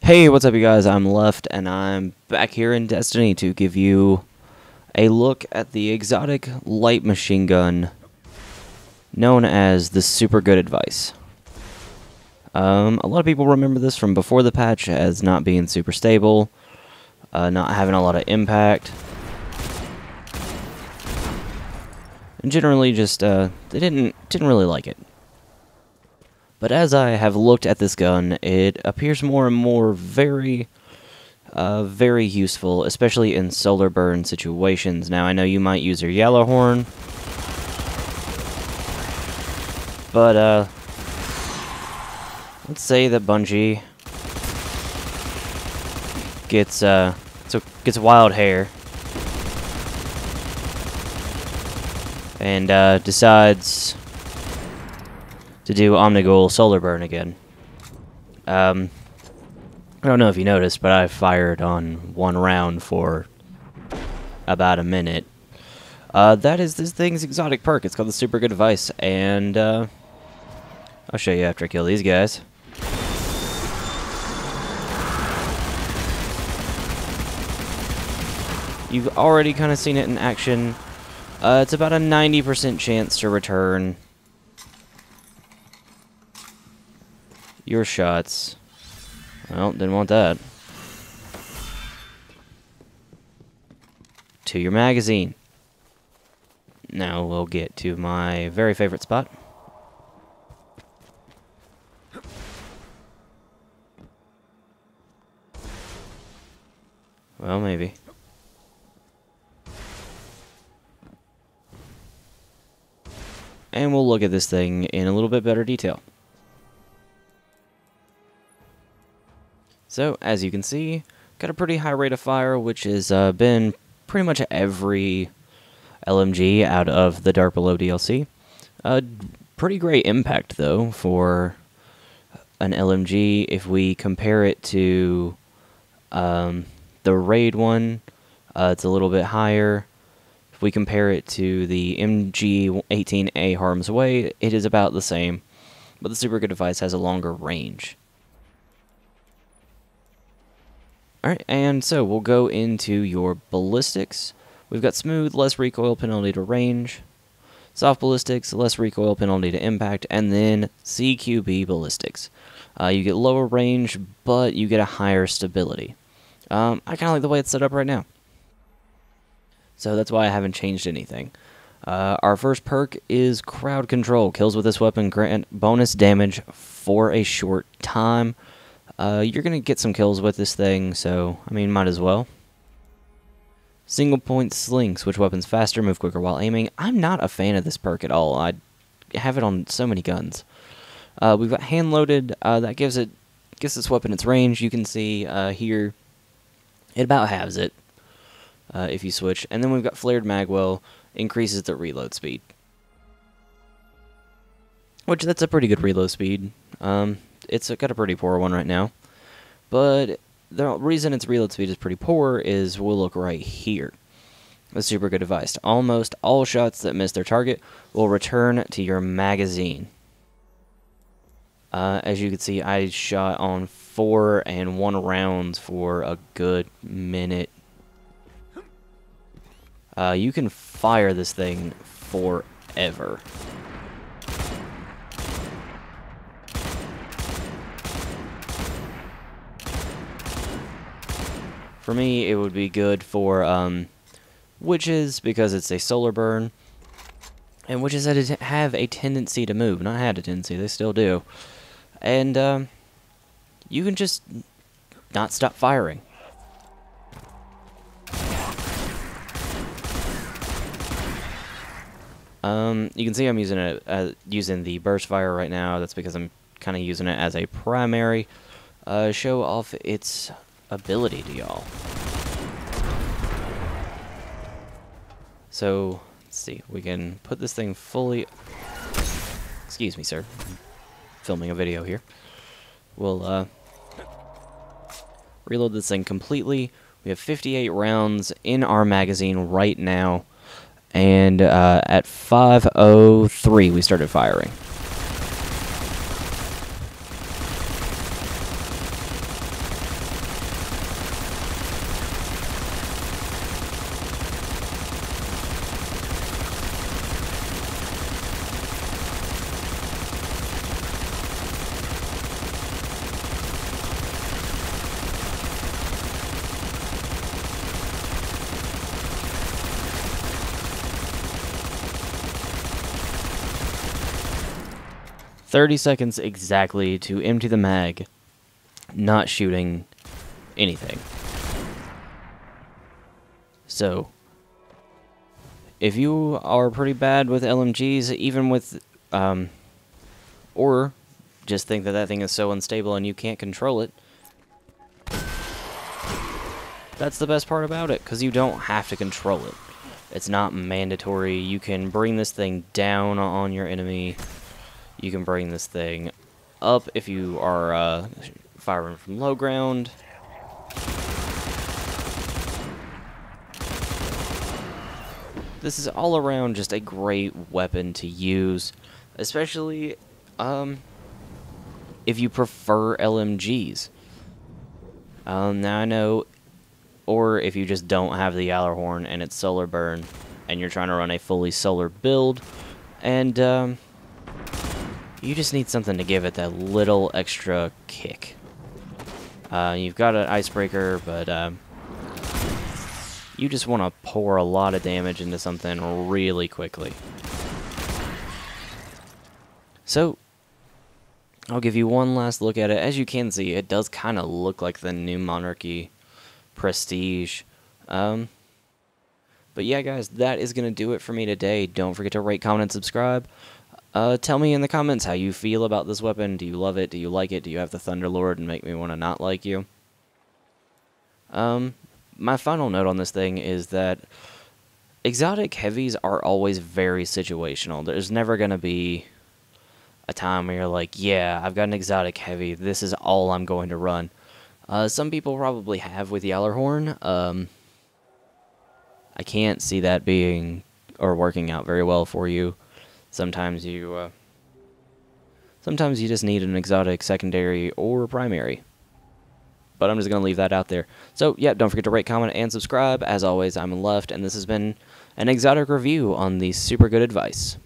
Hey, what's up you guys? I'm Left, and I'm back here in Destiny to give you a look at the exotic light machine gun known as the Super Good Advice. A lot of people remember this from before the patch as not being super stable, not having a lot of impact, and generally just, they didn't really like it. But as I have looked at this gun, it appears more and more very useful, especially in solar burn situations. Now, I know you might use your yellow horn, but let's say that Bungie gets wild hair and decides to do Omnigul solar burn again. I don't know if you noticed, but I fired on one round for about a minute. That is this thing's exotic perk. It's called the Super Good Advice, and I'll show you after I kill these guys. You've already kind of seen it in action. It's about a 90% chance to return your shots. Well, didn't want that. To your magazine. Now we'll get to my very favorite spot. Well, maybe. And we'll look at this thing in a little bit better detail. So, as you can see, got a pretty high rate of fire, which has been pretty much every LMG out of the Dark Below DLC. Pretty great impact, though, for an LMG. If we compare it to the Raid one, it's a little bit higher. If we compare it to the MG18A Harm's Way, it is about the same, but the Super Good Advice has a longer range. Alright, and so we'll go into your ballistics. We've got smooth, less recoil penalty to range. Soft ballistics, less recoil penalty to impact. And then CQB ballistics. You get lower range, but you get a higher stability. I kind of like the way it's set up right now. So that's why I haven't changed anything. Our first perk is Crowd Control. Kills with this weapon grant bonus damage for a short time. You're going to get some kills with this thing, so, I mean, might as well. Single point sling. Switch weapons faster, move quicker while aiming. I'm not a fan of this perk at all. I have it on so many guns. We've got hand loaded. That gives this weapon its range. You can see here, it about halves it if you switch. And then we've got flared magwell. Increases the reload speed. Which, that's a pretty good reload speed. It's got a pretty poor one right now. But the reason its reload speed is pretty poor is we'll look right here. The Super Good Advice. Almost all shots that miss their target will return to your magazine. As you can see, I shot on 4 and 1 rounds for a good minute. You can fire this thing forever. For me, it would be good for witches, because it's a solar burn. And witches have a tendency to move. Not had a tendency, they still do. And you can just not stop firing. You can see I'm using it using the burst fire right now. That's because I'm kind of using it as a primary. Show off its ability to y'all. So, let's see. We can put this thing fully... Excuse me, sir. I'm filming a video here. We'll reload this thing completely. We have 58 rounds in our magazine right now. And at 5:03 we started firing. 30 seconds exactly to empty the mag, not shooting anything. So, if you are pretty bad with LMGs, even with, or just think that that thing is so unstable and you can't control it, that's the best part about it, because you don't have to control it. It's not mandatory. You can bring this thing down on your enemy. You can bring this thing up if you are firing from low ground. This is all around just a great weapon to use, especially if you prefer LMGs. Now I know, or if you just don't have the Gjallarhorn and it's solar burn, and you're trying to run a fully solar build, and you just need something to give it that little extra kick. You've got an icebreaker, but you just want to pour a lot of damage into something really quickly. So, I'll give you one last look at it. As you can see, it does kind of look like the new Monarchy Prestige. But yeah, guys, that is going to do it for me today. Don't forget to rate, comment, and subscribe. Tell me in the comments how you feel about this weapon. Do you love it? Do you like it? Do you have the Thunderlord and make me want to not like you? My final note on this thing is that exotic heavies are always very situational. There's never going to be a time where you're like, yeah, I've got an exotic heavy, this is all I'm going to run. Some people probably have with Gjallarhorn. I can't see that being or working out very well for you. Sometimes you just need an exotic secondary or primary. But I'm just going to leave that out there. So, yeah, don't forget to rate, comment, and subscribe. As always, I'm Left, and this has been an exotic review on the Super Good Advice.